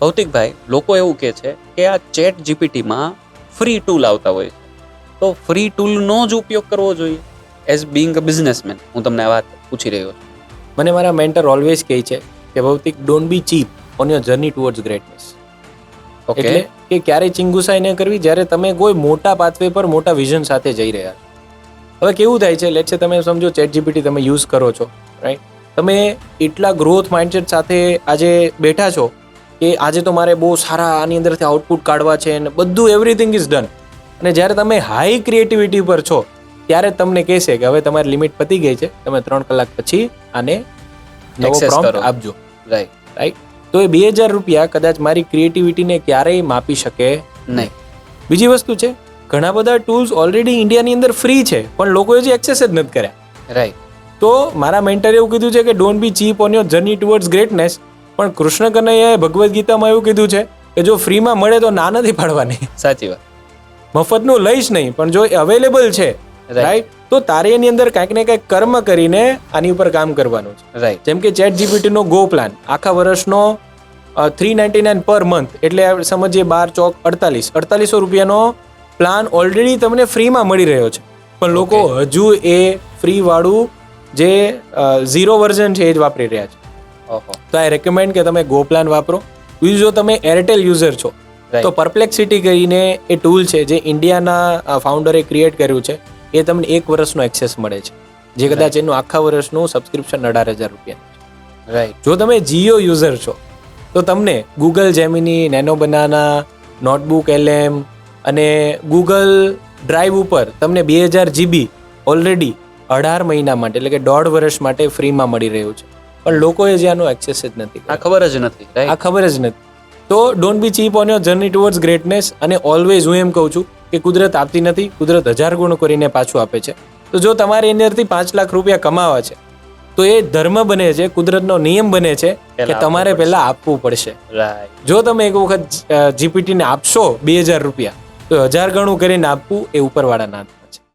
ભૌતિકભાઈ, લોકો એવું કહે છે કે આ ચેટ જીપીટીમાં ફ્રી ટૂલ આવતા હોય છે, તો ફ્રી ટૂલનો જ ઉપયોગ કરવો જોઈએ. એઝ બિંગ અ બિઝનેસમેન હું તમને આ વાત પૂછી રહ્યો છું. મને મારા મેન્ટર ઓલવેઝ કહે છે કે ભૌતિક, don't be cheap on your journey towards greatness. Okay, એટલે કે ક્યારેય ચિંગુસાઈ ન કરવી જ્યારે તમે કોઈ મોટા પાથવે પર મોટા વિઝન સાથે જઈ રહ્યા છો. હવે કેવું થાય છે, લેટ્સ સે તમે સમજો ચેટ જીપીટી તમે યુઝ કરો છો, રાઈટ? તમે એટલા ગ્રોથ માઇન્ડસેટ સાથે આજે બેઠા છો કે આજે તો મારે બહુ સારા આની અંદરથી આઉટપુટ કાઢવા છે અને બધું એવરીથિંગ ઇઝ ડન. અને જ્યારે તમે હાઈ ક્રિએટિવિટી પર છો ત્યારે તમને કહેશે કે હવે તમારી લિમિટ પતી ગઈ છે, તમે 3 કલાક પછી આને નવો Access પ્રોમ્પ્ટ કરો. આપજો, રાઈટ. રાઈટ? તો એ 2000 રૂપિયા કદાચ મારી ક્રિએટિવિટીને ક્યારેય માપી શકે નહીં. બીજી વસ્તુ છે, ઘણા બધા ટૂલ્સ ઓલરેડી ઇન્ડિયાની અંદર ફ્રી છે પણ લોકોએ જે એક્સેસ જ નથી કર્યા. રાઈટ. તો મારા મેન્ટરે એવું કીધું છે કે don't be cheap on your journey towards greatness. પણ કૃષ્ણ કનૈયાએ ભગવદ્ ગીતામાં એવું કીધું છે કે જો ફ્રીમાં મળે તો ના નથી પાડવાની, સાચી વાત. મફતનું લઈશ નહીં, પણ જો એ અવેલેબલ છે, રાઈટ, તો તારે એની અંદર કાંઈક ને કાંઈક કર્મ કરીને આની ઉપર કામ કરવાનું છે. રાઈટ. જેમ કે ચેટ જીપીટીનો ગો પ્લાન આખા વર્ષનો 399 પર મંથ, એટલે સમજીએ 12 ચોક 4800 રૂપિયાનો પ્લાન ઓલરેડી તમને ફ્રીમાં મળી રહ્યો છે. પણ લોકો હજુ એ ફ્રી વાળું જે 0 વર્ઝન છે એ જ વાપરી રહ્યા છે. ઓહો. તો આઈ રેકમેન્ડ કે તમે ગો પ્લાન વાપરો. બીજું, જો તમે એરટેલ યુઝર છો તો પરપ્લેક્સિટી કરીને એ ટૂલ છે જે ઇન્ડિયાના ફાઉન્ડરે ક્રિએટ કર્યું છે, એ તમને 1 વર્ષનો એક્સેસ મળે છે, જે કદાચ એનું આખા વર્ષનું સબસ્ક્રિપ્શન 18,000 રૂપિયા. રાઈટ. જો તમે જીઓ યુઝર છો તો તમને Google Gemini, nano banana, notebook LM અને ગૂગલ ડ્રાઈવ ઉપર તમને 2000 GB ઓલરેડી 18 મહિના માટે, એટલે કે 1.5 વર્ષ માટે ફ્રીમાં મળી રહ્યું છે. પણ લોકોએ જે આનો એક્સેસ જ નથી, આ ખબર જ નથી. આ રાઈટ. ખબર જ નથી. તો don't be cheap on your journey towards greatness. અને ઓલવેઝ હું એમ કહું છું કે કુદરત આપતી નથી, કુદરત 1000 ગુણ કરીને પાછું આપે છે. તો જો તમારે એની અંદરથી 5 લાખ રૂપિયા કમાવા છે તો એ ધર્મ બને છે, કુદરતનો નિયમ બને છે કે તમારે પહેલા આપવું પડશે. રાઈટ. જો તમે એક વખત જીપીટીને આપશો 2000 રૂપિયા તો 1000 ગણું કરીને આપવું એ ઉપરવાળાના હાથમાં.